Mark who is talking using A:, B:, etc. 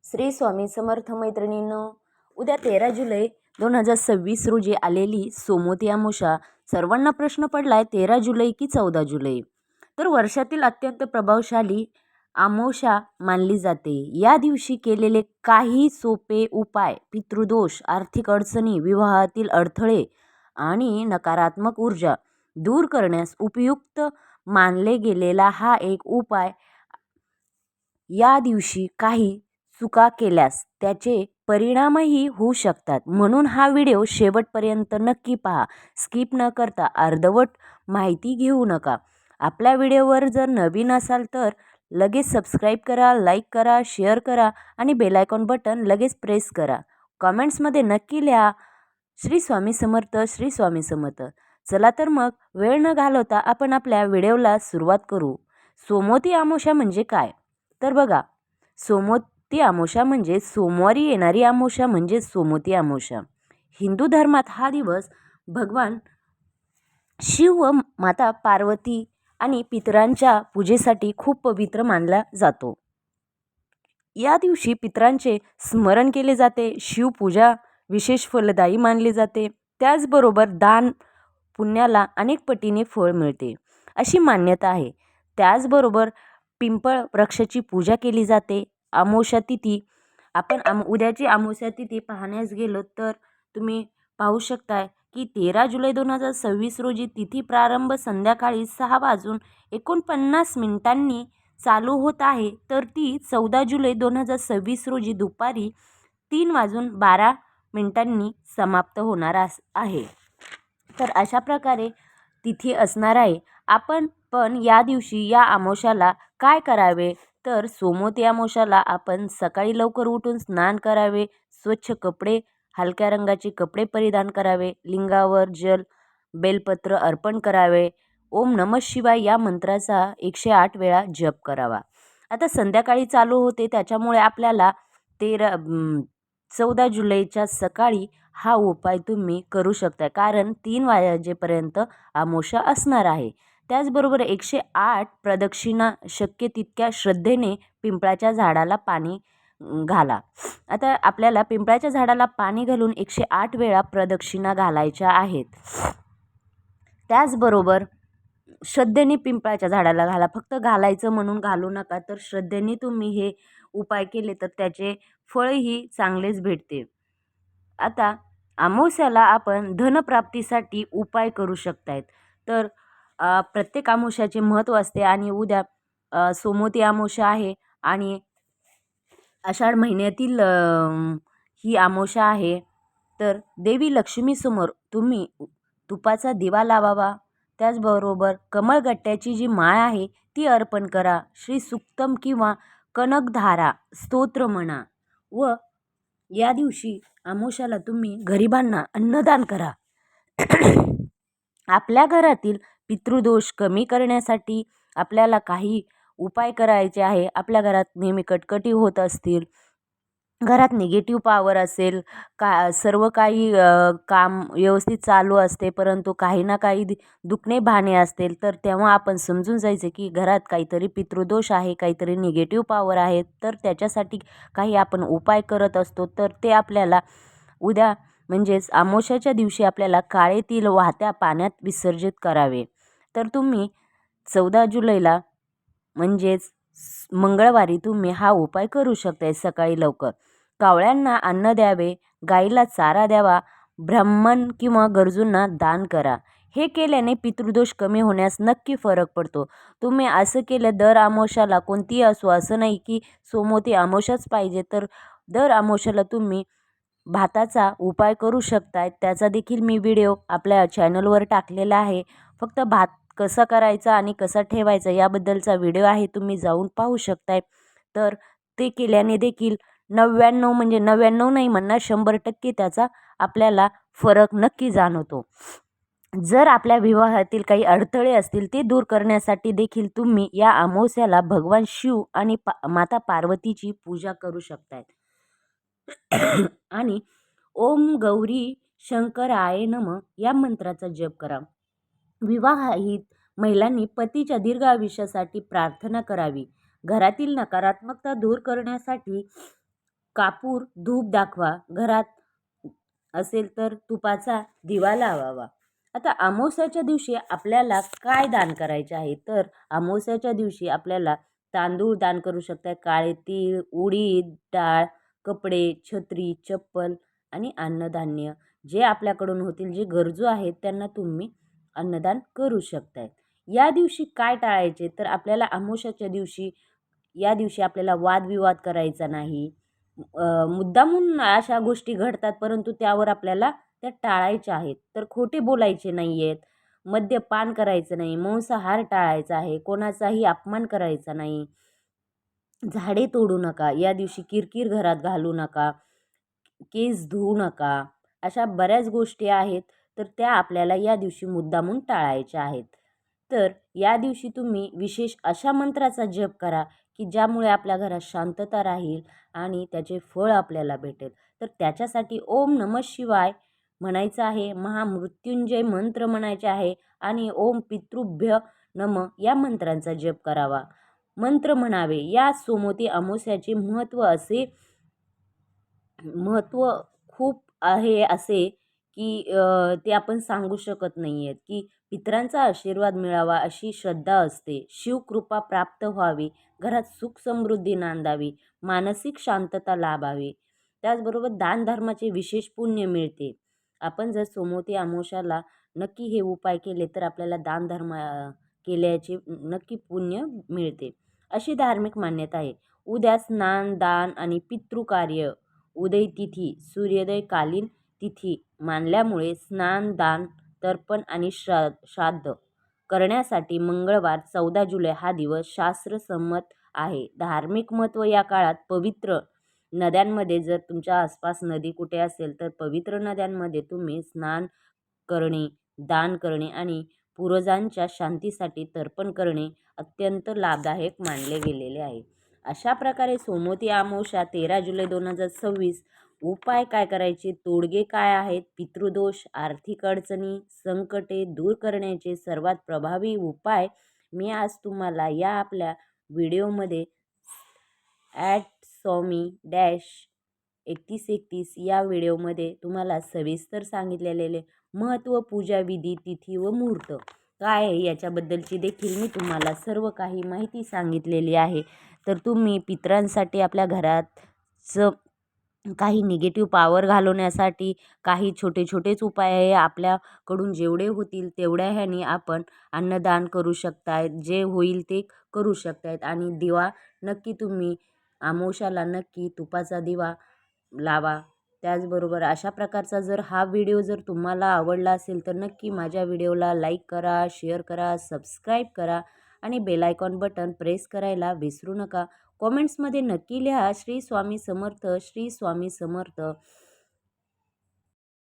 A: श्री स्वामी समर्थ मैत्रिणींनो, उद्या 13 जुलै 2026 रोजी आलेली सोमवती अमावस्या. सर्वांना प्रश्न पडलाय 13 जुलै की 14 जुलै. तर वर्षातील अत्यंत प्रभावशाली अमावस्या मानली जाते. या दिवशी केलेले काही सोपे उपाय पितृदोष, आर्थिक अडचणी, विवाहातील अडथळे आणि नकारात्मक ऊर्जा दूर करण्यास उपयुक्त मानले गेलेला हा एक उपाय. या दिवशी काही चुका केल्यास त्याचे परिणामही होऊ शकतात, म्हणून हा व्हिडिओ शेवटपर्यंत नक्की पहा. स्किप न करता अर्धवट माहिती घेऊ नका. आपल्या व्हिडिओवर जर नवीन असाल तर लगेच सबस्क्राईब करा, लाईक करा, शेअर करा आणि बेल आयकॉन बटन लगेच प्रेस करा. कमेंट्समध्ये नक्की लिहा श्री स्वामी समर्थ, श्री स्वामी समर्थ. चला तर मग वेळ न घालवता आपण आपल्या व्हिडिओला सुरुवात करू. सोमवती अमावस्या म्हणजे काय? तर बघा, सोमवती अमावस्या म्हणजे सोमवारी येणारी अमावस्या म्हणजे सोमवती अमावस्या. हिंदू धर्मात हा दिवस भगवान शिव व माता पार्वती आणि पितरांच्या पूजेसाठी खूप पवित्र मानला जातो. या दिवशी पितरांचे स्मरण केले जाते. शिवपूजा विशेष फलदायी मानली जाते. त्याचबरोबर दान पुण्याला अनेक पटीने फळ मिळते अशी मान्यता आहे. त्याचबरोबर पिंपळ वृक्षाची पूजा केली जाते. अमावस्या तिथी आपण उद्याची अमावस्या तिथी पाहण्यास गेलो तर तुम्ही पाहू शकताय की 13 जुलै 2026 रोजी तिथी प्रारंभ संध्याकाळी 6:49 चालू होत आहे. तर ती 14 जुलै 2026 रोजी दुपारी 3:12 समाप्त होणार आहे. तर अशा प्रकारे तिथी असणार आहे. आपण पण या दिवशी या अमावस्याला काय करावे? तर सोमवती अमावस्याला आपण सकाळी लवकर उठून स्नान करावे, स्वच्छ कपडे, हलक्या रंगाचे कपडे परिधान करावे, लिंगावर जल बेलपत्र अर्पण करावे, ओम नमः शिवाय या मंत्राचा 108 वेळा जप करावा. आता संध्याकाळी चालू होते त्याच्यामुळे आपल्याला 14 जुलैच्या सकाळी हा उपाय तुम्ही करू शकता, कारण 3 वाजेपर्यंत अमावस्या असणार आहे. त्याचबरोबर 108 प्रदक्षिणा शक्य तितक्या श्रद्धेने पिंपळाच्या झाडाला पाणी घाला. आता आपल्याला पिंपळाच्या झाडाला पाणी घालून 108 वेळा प्रदक्षिणा घालायच्या आहेत. त्याचबरोबर श्रद्धेने पिंपळाच्या झाडाला घाला. फक्त घालायचं म्हणून घालू नका. तर श्रद्धेने तुम्ही हे उपाय केले तर त्याचे फळही चांगलेच भेटते. आता अमावस्याला आपण धनप्राप्तीसाठी उपाय करू शकतायत. तर प्रत्येक अमावस्याचे महत्त्व असते आणि उद्या सोमवती अमावस्या आहे आणि आषाढ महिन्यातील ही अमावस्या आहे. तर देवी लक्ष्मीसमोर तुम्ही तुपाचा दिवा लावावा. त्याचबरोबर कमळगट्ट्याची जी माळ आहे ती अर्पण करा. श्री सुक्तम किंवा कनकधारा स्तोत्र म्हणा व या दिवशी अमावस्याला तुम्ही गरिबांना अन्नदान करा. आपल्या घरातील पितृदोष कमी करण्यासाठी आपल्याला काही उपाय करायचे आहे. आपल्या घरात नेहमी कटकटी होत असतील, घरात निगेटिव्ह पॉवर असेल, सर्व काही काम व्यवस्थित चालू असते परंतु काही ना काही दुखणे भाणे असतील, तर तेव्हा आपण समजून जायचे की घरात काहीतरी पितृदोष आहे, काहीतरी निगेटिव्ह पॉवर आहे. तर त्याच्यासाठी काही आपण उपाय करत असतो. तर ते आपल्याला उद्या म्हणजेच अमावस्याच्या दिवशी आपल्याला काळे तीळ वाहत्या पाण्यात विसर्जित करावे. तर तुम्ही 14 जुलैला म्हणजेच मंगळवारी तुम्ही हा उपाय करू शकता. सकाळी लवकर कावळ्यांना अन्न द्यावे, गाईला चारा द्यावा, ब्राह्मण किंवा गरजूंना दान करा. हे केल्याने पितृदोष कमी होण्यास नक्की फरक पडतो. तुम्ही असं केलं दर अमावस्याला, कोणतीही असो, असं नाही की सोमवती अमावस्याच पाहिजे, तर दर अमावस्याला तुम्ही भाताचा उपाय करू शकताय. त्याचा देखील मी व्हिडिओ आपल्या चॅनलवर टाकलेला आहे. फक्त भात कसा करायचा आणि कसा ठेवायचा याबद्दलचा व्हिडिओ आहे, तुम्ही जाऊन पाहू शकताय. तर ते केल्याने देखील 99 म्हणजे 99 नाही म्हणणार 100% त्याचा आपल्याला फरक नक्की जाणवतो. जर आपल्या विवाहातील काही अडथळे असतील ते दूर करण्यासाठी देखील तुम्ही या अमावस्याला भगवान शिव आणि माता पार्वतीची पूजा करू शकताय. आणि ओम गौरी शंकराय नमः या मंत्राचा जप करा. विवाहित महिलांनी पतीच्या दीर्घ आयुष्यासाठी प्रार्थना करावी. घरातील नकारात्मकता दूर करण्यासाठी कापूर धूप दाखवा. घरात असेल तर तुपाचा दिवा लावावा. आता अमावस्याच्या दिवशी आपल्याला काय दान करायचे आहे, तर अमावस्याच्या दिवशी आपल्याला तांदूळ दान करू शकता, काळे तीळ, उडीद डाळ, कपडे, छत्री, चप्पल आणि अन्नधान्य जे आपल्याकडून होतील, जे गरजू आहेत त्यांना तुम्ही अन्नदान करू शकताय. या दिवशी काय टाळायचे, तर आपल्याला अमावस्याच्या दिवशी या दिवशी आपल्याला वादविवाद करायचा नाही. मुद्दामून अशा गोष्टी घडतात, परंतु त्यावर आपल्याला त्या टाळायच्या आहेत. तर खोटे बोलायचे नाही आहेत, मद्यपान करायचं नाही, मांसाहार टाळायचा आहे, कोणाचाही अपमान करायचा नाही, झाडे तोडू नका, या दिवशी किरकिर घरात घालू नका, केस धुवू नका. अशा बऱ्याच गोष्टी आहेत, तर त्या आपल्याला या दिवशी मुद्दामून टाळायच्या आहेत. तर या दिवशी तुम्ही विशेष अशा मंत्राचा जप करा की ज्यामुळे आपल्या घरात शांतता राहील आणि त्याचे फळ आपल्याला भेटेल. तर त्याच्यासाठी ओम नमः शिवाय म्हणायचं आहे, महामृत्युंजय मंत्र म्हणायचे आहे आणि ओम पितृभ्य नमः या मंत्रांचा जप करावा, मंत्र म्हणावे. या सोमवती अमावस्याचे महत्त्व खूप आहे असे की ते आपण सांगू शकत नाही आहेत. की पितरांचा आशीर्वाद मिळावा अशी श्रद्धा असते, शिवकृपा प्राप्त व्हावी, घरात सुख समृद्धी नांदावी, मानसिक शांतता लाभावी, त्याचबरोबर दानधर्माचे विशेष पुण्य मिळते. आपण जर सोमवती अमावस्याला नक्की हे उपाय केले तर आपल्याला दानधर्म केल्याचे नक्की पुण्य मिळते, अशी धार्मिक मान्यता आहे. उद्या स्नान दान आणि पितृकार्य उदय तिथी सूर्योदयकालीन तिथी मानल्यामुळे स्नान दान तर्पण आणि श्राद्ध करण्यासाठी मंगळवार 14 जुलै हा दिवस शास्त्रसंमत आहे. धार्मिक महत्त्व या काळात पवित्र नद्यांमध्ये, जर तुमच्या आसपास नदी कुठे असेल तर पवित्र नद्यांमध्ये तुम्ही स्नान करणे, दान करणे आणि पूर्वजांच्या शांतीसाठी तर्पण करणे अत्यंत लाभदायक मानले गेलेले आहे. अशा प्रकारे सोमवती अमावस्या 13 जुलै 2026 उपाय काय करायचे, तोडगे काय आहेत, पितृदोष, आर्थिक अडचणी, संकटे दूर करण्याचे सर्वात प्रभावी उपाय मी आज तुम्हाला या आपल्या व्हिडिओमध्ये @स्वामी-3131 या व्हिडिओमध्ये तुम्हाला सविस्तर सांगितलेले महत्त्व, पूजा विधी, तिथी व मुहूर्त काय आहे याच्याबद्दलची देखील मी तुम्हाला सर्व काही माहिती सांगितलेली आहे. तर तुम्ही पितरांसाठी आपल्या घराचं काही निगेटिव्ह पॉवर घालवण्यासाठी काही छोटे छोटेच उपाय आहे, आपल्याकडून जेवढे होतील तेवढ्या ह्याने आपण अन्नदान करू शकतायत, जे होईल ते करू शकतायत. आणि दिवा नक्की तुम्ही अमावस्याला नक्की तुपाचा दिवा लावा. त्याचबरोबर अशा प्रकारचा जर हा व्हिडिओ जर तुम्हाला आवडला असेल तर नक्की माझ्या व्हिडिओला लाईक करा, शेअर करा, सबस्क्राईब करा आणि बेल आयकॉन बटन प्रेस करायला विसरू नका. कॉमेंट्समध्ये नक्की लिहा श्री स्वामी समर्थ, श्री स्वामी समर्थ.